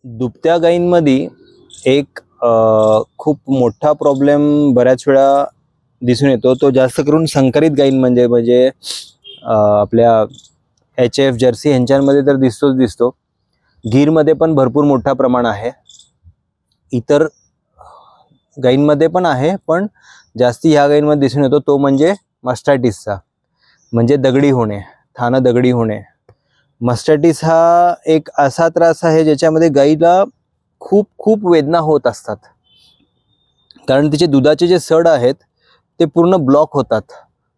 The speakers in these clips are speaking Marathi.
दुभत्या गायींमध्ये एक खूप मोठा प्रॉब्लेम बऱ्याच वेळा दिसून येतो. तो जास्त करून संकरित गायीं म्हणजे आपल्या HF जर्सी यांच्यामध्ये तर दिसतो. गीरमध्ये पण भरपूर मोठा प्रमाण आहे, इतर गायींमध्ये पण आहे, पण जास्ती ह्या गायींमध्ये दिसून येतो तो म्हणजे मास्टायटिसचा, म्हणजे दगडी होणे, थानं दगडी होणे. मास्टायटिस हा एक असा त्रास आहे ज्याच्यामध्ये गायीला खूप खूप वेदना होत असतात, कारण तिचे दुधाचे जे सड आहेत ते पूर्ण ब्लॉक होतात,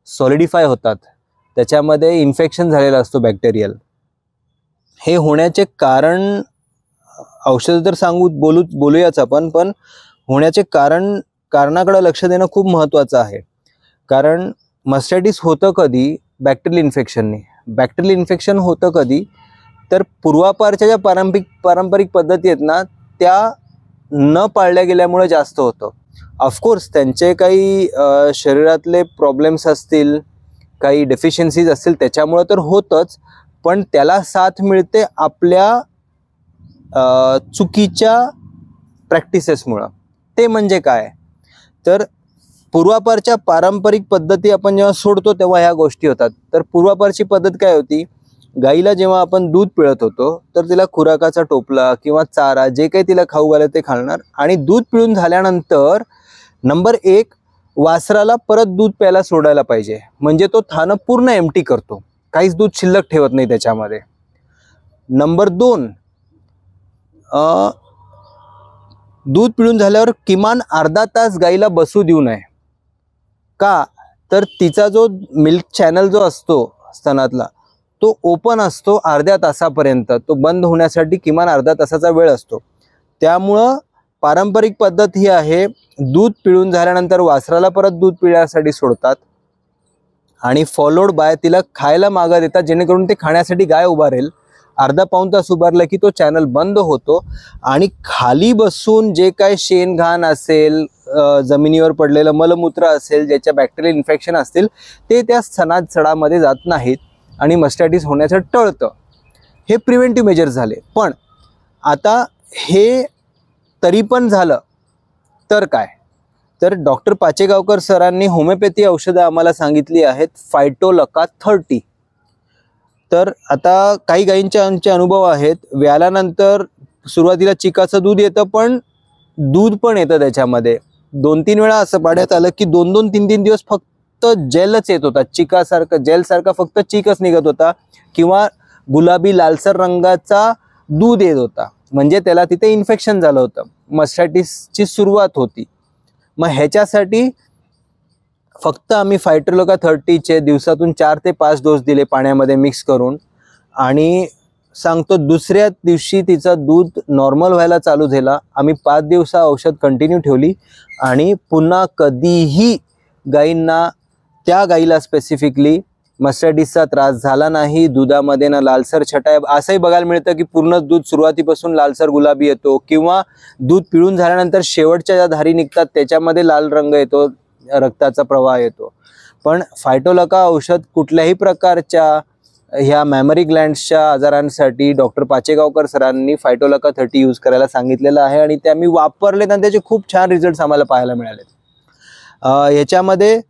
सॉलिडिफाय होतात, त्याच्यामध्ये इन्फेक्शन झालेला असतो बॅक्टेरियल. हे होण्याचे कारण औषध तर बोलूयाच आपण, पण होण्याचे कारणाकडे लक्ष देणं खूप महत्त्वाचं आहे. कारण मास्टायटिस होतं कधी? बॅक्टेरियल इन्फेक्शनने. बॅक्टेरियल इन्फेक्शन होतं कधी? तर पूर्वापारच्या ज्या पारंपरिक पद्धती आहेत ना, त्या न पाळल्या गेल्यामुळे जास्त होतं. ऑफकोर्स त्यांचे काही शरीरातले प्रॉब्लेम्स असतील, काही डेफिशियन्सीज असतील, त्याच्यामुळे तर होतच, पण त्याला साथ मिळते आपल्या चुकीच्या प्रॅक्टिसेसमुळं. ते म्हणजे काय? तर पूर्वापारच्या पारंपरिक पद्धती आपण जेव्हा सोडतो तेव्हा ह्या गोष्टी होतात. तर पूर्वापारची पद्धत काय होती? गाईला जेव्हा आपण दूध पिळत होतो तर तिला खुराकाचा टोपला किंवा चारा जे काही तिला खाऊ घालायचं ते खाणार, आणि दूध पिळून झाल्यानंतर नंबर 1 वासराला परत दूध प्यायला सोडायला पाहिजे, म्हणजे तो थानं पूर्ण एम्प्टी करतो, काहीच दूध शिल्लक ठेवत नाही त्याच्यामध्ये. नंबर 2, दूध पिळून झाल्यावर किमान अर्धा तास गाईला बसू देऊ नये. का? तर तिचा जो मिल्क चॅनल जो असतो स्तनातला तो ओपन असतो अर्ध्या तासापर्यंत, तो बंद होण्यासाठी किमान अर्धा तासाचा वेळ असतो. त्यामुळं पारंपरिक पद्धत ही आहे, दूध पिळून झाल्यानंतर वासराला परत दूध पिळण्यासाठी सोडतात आणि फॉलोड बाय तिला खायला मागं देतात, जेणेकरून ते खाण्यासाठी गाय उभारेल. अर्धा पाऊण तास उभारला की तो चॅनल बंद होतो आणि खाली बसून जे काय शेण घाण असेल, जमिनीवर पडलेलं मलमूत्र असेल, ज्याच्या बॅक्टेरियल इन्फेक्शन असतील, ते त्या सडामध्ये जात नाहीत आणि मास्टायटिस होण्याचं टळतं. हे प्रिव्हेंटिव्ह मेजर्स झाले. पण आता हे तरी पण झालं तर काय? तर डॉक्टर पाचेगावकर सरांनी होमिओपॅथी औषधं आम्हाला सांगितली आहेत, फायटोलका 30. तर आता काही गायींचे आमचे अनुभव आहेत, व्याल्यानंतर सुरुवातीला चिकाचं दूध येतं, पण दूध पण येतं त्याच्यामध्ये. 2-3 वेळा असं पाण्यात आलं की 2-2, 3-3 दिवस फक्त जेलच येत होता, चिकासारखं, जेलसारखा फक्त चिकच निघत होता, किंवा गुलाबी लालसर रंगाचा दूध येत होता, म्हणजे त्याला तिथे इन्फेक्शन झालं होतं, मास्टायटिसची सुरुवात होती. मग ह्याच्यासाठी फक्त आम्ही फायटोलका 30चे दिवसातून 4 ते 5 डोस दिले पाण्यामध्ये मिक्स करून, आणि सांगतो दुसऱ्या दिवशी तिचं दूध नॉर्मल व्हायला चालू झाला. आम्ही 5 दिवस औषध कंटिन्यू ठेवली आणि पुन्हा कधीही गायींना, त्या गायीला स्पेसिफिकली मास्टायटिसचा त्रास झाला नाही. दुधामध्ये ना लालसर छटा, असंही बघायला मिळतं की पूर्ण दूध सुरुवातीपासून लालसर गुलाबी येतो, किंवा दूध पिळून झाल्यानंतर शेवटच्या ज्या धारी निघतात त्याच्यामध्ये लाल रंग येतो, रक्ताचा प्रवाह येतो. पण फायटोलका औषध कुठल्याही प्रकारच्या ह्या मॅमरी ग्लँड्सच्या आजारांसाठी डॉक्टर पाचेगावकर सरांनी फायटोलका 30 यूज करायला सांगितलेलं आहे, आणि ते आम्ही वापरलेत आणि त्याचे खूप छान रिझल्ट्स आम्हाला पाहायला मिळाले. ह्याच्यामध्ये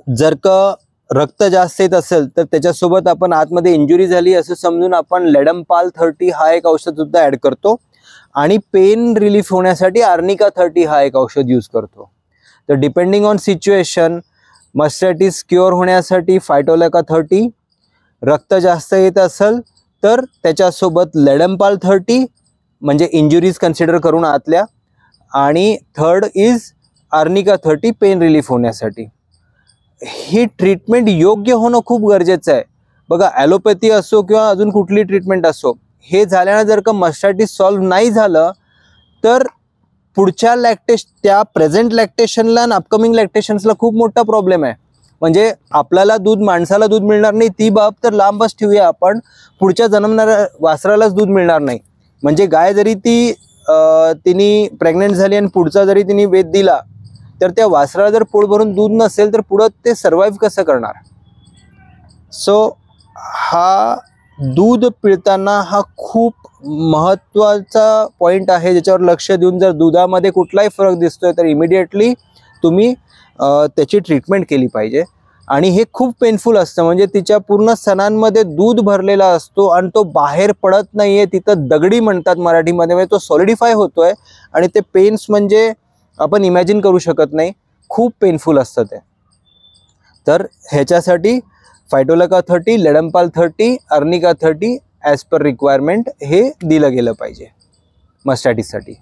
जर का रक्त जास्त येत असेल तर त्याच्यासोबत आपण आतमध्ये इंजुरी झाली असं समजून आपण लेडमपाल 30 हा एक औषध सुद्धा ॲड करतो, आणि पेन रिलीफ होण्यासाठी आर्निका 30 हा एक औषध यूज करतो. तर डिपेंडिंग ऑन सिच्युएशन, मास्टायटिस क्युअर होण्यासाठी फायटोलका 30, रक्त जास्त येत असेल तर त्याच्यासोबत लेडमपाल 30 म्हणजे इंजुरीज कन्सिडर करून आतल्या, आणि third is arnica 30 pain relief होण्यासाठी. ही ट्रीटमेंट योग्य होणं खूप गरजेचं आहे. बघा, ॲलोपॅथी असो किंवा अजून कुठली ट्रीटमेंट असो, हे झाल्यानं जर का मास्टायटिस सॉल्व्ह नाही झालं तर पुढच्या त्या प्रेझेंट लॅक्टेशनला आणि अपकमिंग लॅक्टेशन्सला खूप मोठा प्रॉब्लेम आहे. म्हणजे आपल्याला माणसाला दूध मिळणार नाही ती बाब तर लांबच ठेवूया, आपण पुढच्या जन्मणाऱ्या वासरालाच दूध मिळणार नाही. म्हणजे गाय जरी तिने प्रेग्नेंट झाली आणि पुढचा जरी तिने वेद दिला, तर त्या वासराला जर पोट भरून दूध नसेल तर पुढं ते सर्वाइव्ह कसं करणार? सो हा दूध पिळताना हा खूप महत्त्वाचा पॉईंट आहे, ज्याच्यावर लक्ष देऊन जर दुधामध्ये कुठलाही फरक दिसतोय तर इमिडिएटली तुम्ही त्याची ट्रीटमेंट केली पाहिजे. आणि हे खूप पेनफुल असतं, म्हणजे तिच्या पूर्ण स्तनांमध्ये दूध भरलेला असतो आणि तो बाहेर पडत नाही आहे, तिथं दगडी म्हणतात मराठीमध्ये, म्हणजे तो सॉलिडिफाय होतोय आणि ते पेन्स म्हणजे आपण इमॅजिन करू शकत नाही, खूप पेनफुल असतं ते. तर ह्याच्यासाठी फायटोलका 30, लेडम्पाल 30, अर्निका 30 ॲज पर रिक्वायरमेंट हे दिलं गेलं पाहिजे मस्टॅटिससाठी.